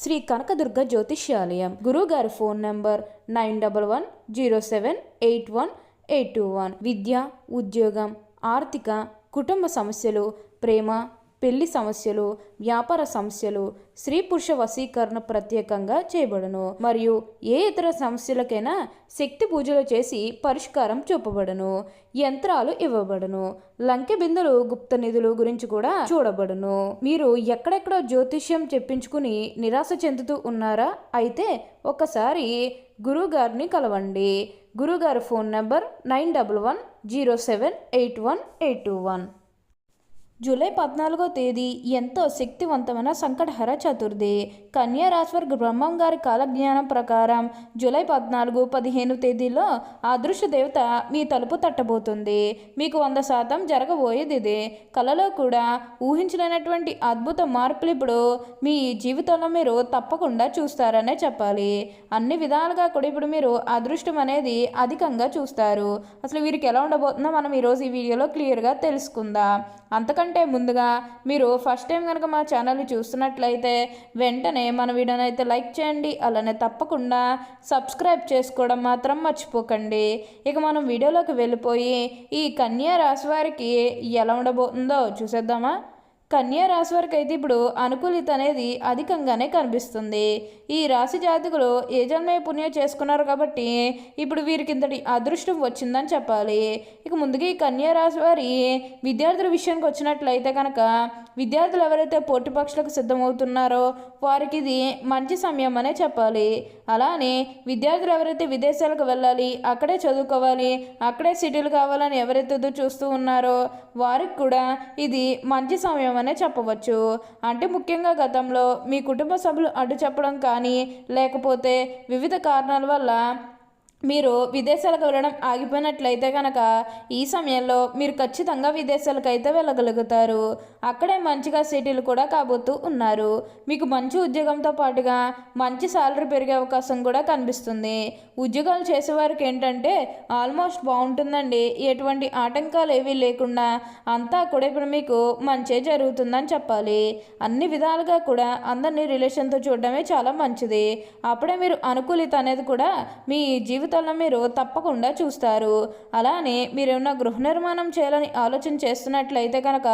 శ్రీ కనకదుర్గ జ్యోతిష్యాలయం. గురువుగారి phone number 9117781821. విద్య, ఉద్యోగం, ఆర్థిక, కుటుంబ సమస్యలు, ప్రేమ, పెళ్లి సమస్యలు, వ్యాపార సమస్యలు, స్త్రీ పురుష వశీకరణ ప్రత్యేకంగా చేయబడును. మరియు ఏ ఇతర సమస్యలకైనా శక్తి పూజలు చేసి పరిష్కారం చూపబడును. యంత్రాలు ఇవ్వబడును. లంకె బిందులు, గుప్త నిధులు గురించి కూడా చూడబడును. మీరు ఎక్కడెక్కడో జ్యోతిష్యం చెప్పించుకుని నిరాశ చెందుతూ ఉన్నారా? అయితే ఒకసారి గురువుగారిని కలవండి. గురువుగారి ఫోన్ నంబర్ 9110781821. జూలై 14వ తేదీ ఎంతో శక్తివంతమైన సంకటహర చతుర్థి. కన్యా రాశివారి బ్రహ్మం గారి కాలజ్ఞానం ప్రకారం జూలై 14, 15 తేదీలో అదృష్ట దేవత మీ తలుపు తట్టబోతుంది. మీకు 100% జరగబోయేది ఇదే. కళలో కూడా ఊహించలేనటువంటి అద్భుత మార్పులు ఇప్పుడు మీ జీవితంలో మీరు తప్పకుండా చూస్తారనే చెప్పాలి. అన్ని విధాలుగా కూడా ఇప్పుడు మీరు అదృష్టం అనేది అధికంగా చూస్తారు. అసలు వీరికి ఎలా ఉండబోతుందో మనం ఈరోజు ఈ వీడియోలో క్లియర్గా తెలుసుకుందాం. అంతకంటే ముందుగా మీరు ఫస్ట్ టైం కనుక మా ఛానల్ని చూస్తున్నట్లయితే వెంటనే మన వీడియోని అయితే లైక్ చేయండి. అలానే తప్పకుండా సబ్స్క్రైబ్ చేసుకోవడం మాత్రం మర్చిపోకండి. ఇక మనం వీడియోలోకి వెళ్ళిపోయి ఈ కన్యా రాశి వారికి ఎలా ఉండబోతుందో చూసేద్దామా. కన్యా రాశి వారికి అయితే ఇప్పుడు అనుకూలిత అనేది అధికంగానే కనిపిస్తుంది. ఈ రాశి జాతకులు ఏ జన్మే పుణ్యం చేసుకున్నారు కాబట్టి ఇప్పుడు వీరికి ఇంతటి అదృష్టం వచ్చిందని చెప్పాలి. ఇక ముందుగా ఈ కన్యా రాశి వారి విద్యార్థుల విషయానికి వచ్చినట్లయితే కనుక విద్యార్థులు ఎవరైతే పోటీ పరీక్షలకు సిద్ధమవుతున్నారో వారికి ఇది మంచి సమయం అనే చెప్పాలి. అలానే విద్యార్థులు ఎవరైతే విదేశాలకు వెళ్ళాలి, అక్కడే చదువుకోవాలి, అక్కడే సిటీలు కావాలని ఎవరైతే చూస్తూ ఉన్నారో వారికి కూడా ఇది మంచి సమయం అనే చెప్పవచ్చు. అంటే ముఖ్యంగా గతంలో మీ కుటుంబ సభ్యులు అడ్డు చెప్పడం కానీ లేకపోతే వివిధ కారణాల వల్ల మీరు విదేశాలకు వెళ్ళడం ఆగిపోయినట్లయితే కనుక ఈ సమయంలో మీరు ఖచ్చితంగా విదేశాలకు అయితే వెళ్ళగలుగుతారు. అక్కడే మంచిగా సెటిల్ కూడా కాబోతూ ఉన్నారు. మీకు మంచి ఉద్యోగంతో పాటుగా మంచి శాలరీ పెరిగే అవకాశం కూడా కనిపిస్తుంది. ఉద్యోగాలు చేసేవారికి ఏంటంటే ఆల్మోస్ట్ బాగుంటుందండి. ఎటువంటి ఆటంకాలు ఏవీ లేకుండా అంతా కూడా ఇప్పుడు మీకు మంచి జరుగుతుందని చెప్పాలి. అన్ని విధాలుగా కూడా అందరినీ రిలేషన్తో చూడడమే చాలా మంచిది. అప్పుడే మీరు అనుకూలిత అనేది కూడా మీ జీవితంలో మీరు తప్పకుండా చూస్తారు. అలానే మీరు ఏమన్నా గృహ నిర్మాణం చేయాలని ఆలోచన చేస్తున్నట్లయితే కనుక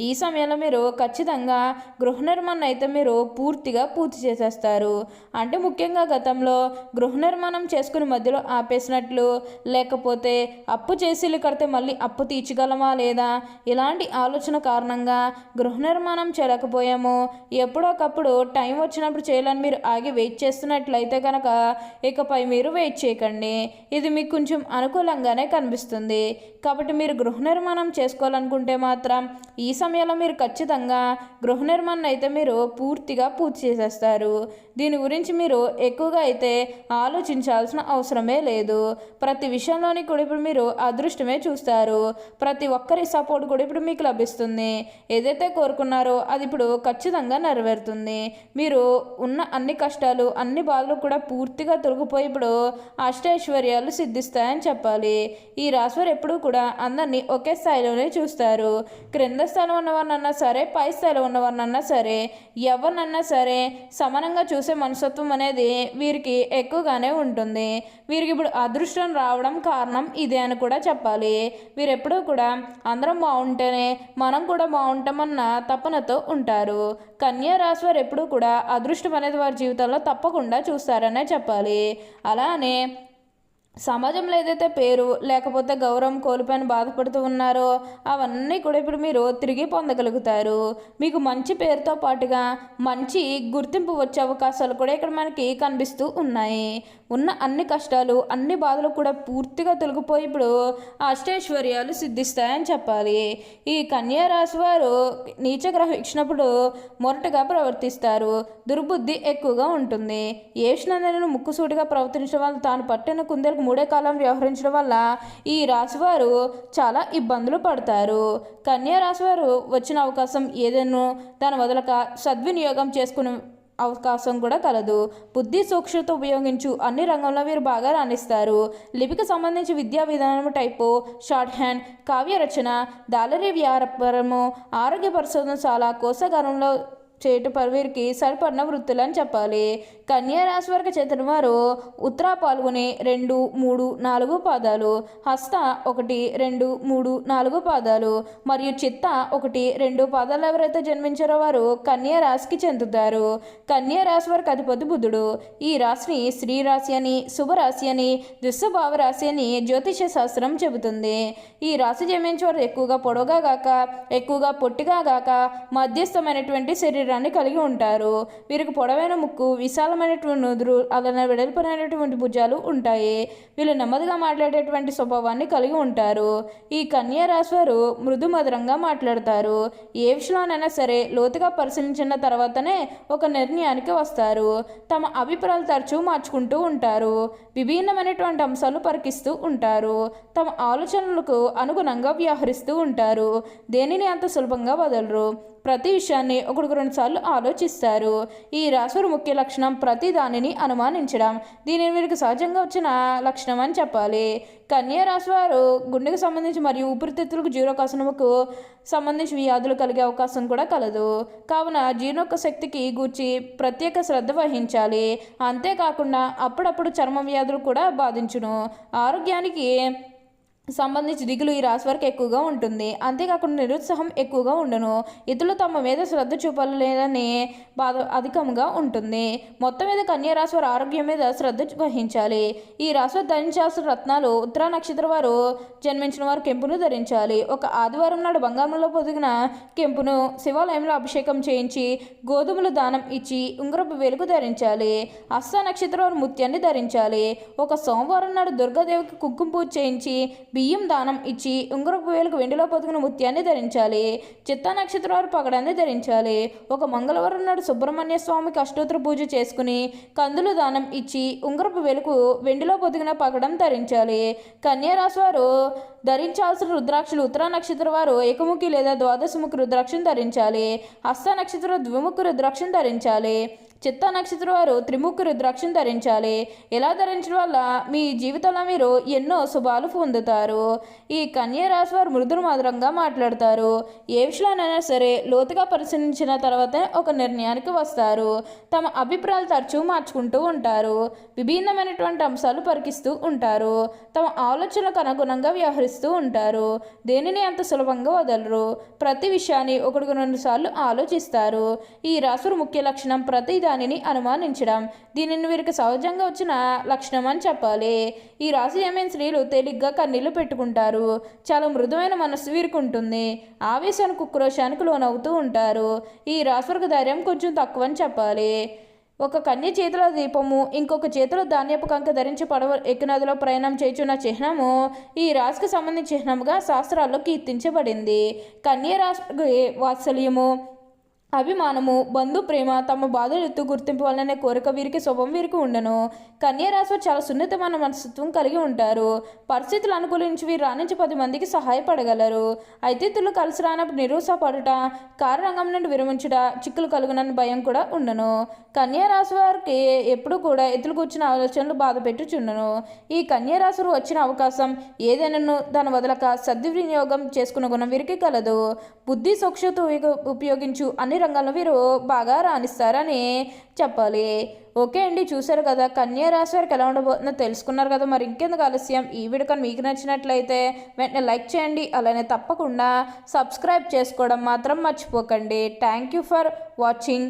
ఈ సమయంలో మీరు ఖచ్చితంగా గృహ నిర్మాణం అయితే మీరు పూర్తిగా పూర్తి చేసేస్తారు. అంటే ముఖ్యంగా గతంలో గృహ నిర్మాణం చేసుకుని మధ్యలో ఆపేసినట్లు, లేకపోతే అప్పు చేసి కడితే మళ్ళీ అప్పు తీర్చగలమా లేదా ఇలాంటి ఆలోచన కారణంగా గృహ నిర్మాణం చేయలేకపోయాము, ఎప్పుడోకప్పుడు టైం వచ్చినప్పుడు చేయాలని మీరు ఆగి వెయిట్ చేస్తున్నట్లయితే కనుక ఇకపై మీరు వెయిట్ చేయకండి. ఇది మీకు కొంచెం అనుకూలంగానే కనిపిస్తుంది. కాబట్టి మీరు గృహ నిర్మాణం చేసుకోవాలనుకుంటే మాత్రం ఈ సమయంలో మీరు ఖచ్చితంగా గృహ నిర్మాణం అయితే మీరు పూర్తిగా పూర్తి చేసేస్తారు. దీని గురించి మీరు ఎక్కువగా అయితే ఆలోచించాల్సిన అవసరమే లేదు. ప్రతి విషయంలోని కూడా ఇప్పుడు మీరు అదృష్టమే చూస్తారు. ప్రతి ఒక్కరి సపోర్ట్ కూడా ఇప్పుడు మీకు లభిస్తుంది. ఏదైతే కోరుకున్నారో అది ఇప్పుడు ఖచ్చితంగా నెరవేరుతుంది. మీరు ఉన్న అన్ని కష్టాలు, అన్ని బాధలు కూడా పూర్తిగా తొలగిపోయి ఇప్పుడు అష్టైశ్వర్యాలు సిద్ధిస్తాయని చెప్పాలి. ఈ రాశివారు ఎప్పుడూ కూడా అందరినీ ఒకే స్థాయిలోనే చూస్తారు. క్రింద స్థాయిలో ఉన్నవారినన్నా సరే, పై స్థాయిలో ఉన్నవారినన్నా సరే, ఎవరినన్నా సరే సమానంగా చూసే మనస్తత్వం అనేది వీరికి ఎక్కువగానే ఉంటుంది. వీరికి ఇప్పుడు అదృష్టం రావడం కారణం ఇదే అని కూడా చెప్పాలి. వీరు ఎప్పుడూ కూడా అందరం బాగుంటేనే మనం కూడా బాగుంటామన్న తపనతో ఉంటారు. కన్యా రాశి వారు ఎప్పుడూ కూడా అదృష్టం అనేది వారి జీవితంలో తప్పకుండా చూస్తారనే చెప్పాలి. అలానే సమాజంలో ఏదైతే పేరు లేకపోతే గౌరవం కోల్పోయిన బాధపడుతూ ఉన్నారో అవన్నీ కూడా ఇప్పుడు మీరు తిరిగి పొందగలుగుతారు. మీకు మంచి పేరుతో పాటుగా మంచి గుర్తింపు వచ్చే అవకాశాలు కూడా ఇక్కడ మనకి కనిపిస్తూ ఉన్నాయి. ఉన్న అన్ని కష్టాలు, అన్ని బాధలు కూడా పూర్తిగా తొలగిపోయి ఇప్పుడు అష్టైశ్వర్యాలు సిద్ధిస్తాయని చెప్పాలి. ఈ కన్యా రాశి వారు నీచగ్రహం ఇచ్చినప్పుడు మొరటగా ప్రవర్తిస్తారు. దుర్బుద్ధి ఎక్కువగా ఉంటుంది. ఏష్నందనను ముక్కుసూటిగా ప్రవర్తించడం వల్ల తాను పట్టిన కుందేలకు మూడే కాలం వ్యవహరించడం వల్ల ఈ రాశివారు చాలా ఇబ్బందులు పడతారు. కన్యా రాశివారు వచ్చిన అవకాశం ఏదైనా దాని వదలక సద్వినియోగం చేసుకుని అవకాశం కూడా కలదు. బుద్ధి సూక్ష్మత ఉపయోగించు అన్ని రంగంలో వీరు బాగా రాణిస్తారు. లిపికి సంబంధించి విద్యా విధానము, టైపు, షార్ట్ హ్యాండ్, కావ్య రచన, దాలరీ వ్యాపారము, ఆరోగ్య పరిశోధనశాల, కోశాగారంలో చేయటం వీరికి సరిపడిన వృత్తులు అని చెప్పాలి. కన్యా రాశి వారికి చెందిన వారు ఉత్తర పాల్గొని 2, 3, 4 పాదాలు, హస్త 1, 2, 3, 4 పాదాలు మరియు చిత్త 1, 2 పాదాలు ఎవరైతే జన్మించారో వారు కన్యా రాశికి చెందుతారు. కన్యా రాశి వారికి అధిపతి బుధుడు. ఈ రాశిని స్త్రీ రాశి అని, శుభరాశి అని, దుస్సుభావ రాశి అని జ్యోతిష శాస్త్రం చెబుతుంది. ఈ రాశి జన్మించే వారు ఎక్కువగా పొడవుగా గాక, ఎక్కువగా పొట్టిగా గాక మధ్యస్థమైనటువంటి శరీరాన్ని కలిగి ఉంటారు. వీరికి పొడవైన ముక్కు, విశాలమైనటువంటి నుదురు, అలానే వెడల్పైనటువంటి భుజాలు ఉంటాయి. వీళ్ళు నెమ్మదిగా మాట్లాడేటువంటి స్వభావాన్ని కలిగి ఉంటారు. ఈ కన్యా రాశి వారు మృదు మధురంగా మాట్లాడతారు. ఏ విషయంలోనైనా సరే లోతుగా పరిశీలించిన తర్వాతనే ఒక నిర్ణయానికి వస్తారు. తమ అభిప్రాయాలు తరచూ మార్చుకుంటూ ఉంటారు. విభిన్నమైనటువంటి అంశాలు పరికిస్తూ ఉంటారు. తమ ఆలోచనలకు అనుగుణంగా వ్యవహరిస్తూ ఉంటారు. దేనిని అంత సులభంగా వదలరు. ప్రతి విషయాన్ని 1-2 సార్లు ఆలోచిస్తారు. ఈ రాశివారి ముఖ్య లక్షణం ప్రతి దానిని అనుమానించడం. దీనిని వీరికి సహజంగా వచ్చిన లక్షణం అని చెప్పాలి. కన్యా రాశి వారు గుండెకు సంబంధించి మరియు ఊపిరితిత్తులకు జీర్ణకోశముకు సంబంధించి వ్యాధులు కలిగే అవకాశం కూడా కలదు. కావున జీర్ణోక శక్తికి గూర్చి ప్రత్యేక శ్రద్ధ వహించాలి. అంతేకాకుండా అప్పుడప్పుడు చర్మ వ్యాధులు కూడా బాధించును. ఆరోగ్యానికి సంబంధించి దిగులు ఈ రాశి వారికి ఎక్కువగా ఉంటుంది. అంతేకాకుండా నిరుత్సాహం ఎక్కువగా ఉండను. ఇతరులు తమ మీద శ్రద్ధ చూపలేదని బాధ అధికంగా ఉంటుంది. మొత్తం మీద కన్యా రాశి వారి ఆరోగ్యం మీద శ్రద్ధ వహించాలి. ఈ రాశి వారు ధరించాల్సిన రత్నాలు ఉత్తర నక్షత్ర వారు జన్మించిన వారు కెంపును ధరించాలి. ఒక ఆదివారం నాడు బంగారంలో పొదిగిన కెంపును శివాలయంలో అభిషేకం చేయించి గోధుమలు దానం ఇచ్చి ఉంగరపు వేలుకు ధరించాలి. హస్త నక్షత్ర వారు ముత్యాన్ని ధరించాలి. ఒక సోమవారం నాడు దుర్గాదేవికి కుంకుమ పూజ చేయించి బియ్యం దానం ఇచ్చి ఉంగరపు వేలకు వెండిలో పొదిగిన ముత్యాన్ని ధరించాలి. చిత్తా నక్షత్ర వారు పగడాన్ని ధరించాలి. ఒక మంగళవారం నాడు సుబ్రహ్మణ్య స్వామికి అష్టోత్తర పూజ చేసుకుని కందులు దానం ఇచ్చి ఉంగరపు వేలకు వెండిలో పొదిగిన పగడం ధరించాలి. కన్యా రాశి వారు ధరించాల్సిన రుద్రాక్షలు ఉత్తర నక్షత్ర వారు ఏకముఖి లేదా ద్వాదశముఖి రుద్రాక్షను ధరించాలి. హస్త నక్షత్ర ద్విముఖి రుద్రాక్షను ధరించాలి. చిత్తా నక్షత్రం వారు త్రిముఖి రుద్రాక్షను ధరించాలి. ఇలా ధరించడం వల్ల మీ జీవితంలో మీరు ఎన్నో శుభాలు పొందుతారు. ఈ కన్యా రాశి వారు మృదులు మధురంగా మాట్లాడతారు. ఏ విషయంలోనైనా సరే లోతుగా పరిశీలించిన తర్వాత ఒక నిర్ణయానికి వస్తారు. తమ అభిప్రాయాలు తరచూ మార్చుకుంటూ ఉంటారు. విభిన్నమైనటువంటి అంశాలు పరికిస్తూ ఉంటారు. తమ ఆలోచనలకు అనుగుణంగా వ్యవహరిస్తూ ఉంటారు. దేనిని అంత సులభంగా వదలరు. ప్రతి విషయాన్ని 1-2 సార్లు ఆలోచిస్తారు. ఈ రాశి ముఖ్య లక్షణం ప్రతి దానిని అనుమానించడం. దీనిని వీరికి సహజంగా వచ్చిన లక్షణం అని చెప్పాలి. ఈ రాశి జన్మించిన స్త్రీలు తేలిగ్గా కన్నీళ్లు పెట్టుకుంటారు. చాలా మృదువైన మనస్సు వీరికి ఉంటుంది. ఆవేశానికి ఉక్రోషానికి లోనవుతూ ఉంటారు. ఈ రాశి వారికి ధైర్యం కొంచెం తక్కువ అని చెప్పాలి. ఒక కన్య చేతిలో దీపము, ఇంకొక చేతిలో ధాన్యపు కంక ధరించి పడవ ఎక్కినదిలో ప్రయాణం చేయుచున్న చిహ్నము ఈ రాశికి సంబంధించిన చిహ్నముగా శాస్త్రాల్లో కీర్తించబడింది. కన్య రాశికి వాత్సల్యము, అభిమానము, బంధు ప్రేమ, తమ బాధలు ఎత్తు గుర్తింపు వలనే కోరిక వీరికి శుభం వీరికి ఉండను. కన్యా రాశి చాలా సున్నితమైన మనస్తత్వం కలిగి ఉంటారు. పరిస్థితులు అనుకూలించి వీరు రాణించి 10 మందికి సహాయపడగలరు. అయితే ఇతరులు కలిసి రానప్పుడు నిరుత్సాహపడుట, కార్యరంగం నుండి విరమించుట, చిక్కులు కలుగునని భయం కూడా ఉండను. కన్యా రాశి వారికి ఎప్పుడు కూడా ఇతరులకు వచ్చిన ఆలోచనలు బాధ పెట్టుచుండను. ఈ కన్యా రాశి వచ్చిన అవకాశం ఏదైనాను దాని వదలక సద్వినియోగం చేసుకున్న గుణం వీరికి కలదు. బుద్ధి సూక్ష్మత ఉపయోగించు అన్ని రంగాల్లో వీరు బాగా రాణిస్తారని చెప్పాలి. ఓకే అండి, చూసారు కదా కన్యా రాశి వారికి ఎలా ఉండబోతుందో తెలుసుకున్నారు కదా. మరి ఇంకెందుకు ఆలస్యం, ఈ వీడియో కానీ మీకు నచ్చినట్లయితే వెంటనే లైక్ చేయండి. అలానే తప్పకుండా సబ్స్క్రైబ్ చేసుకోవడం మాత్రం మర్చిపోకండి. Thank you for watching.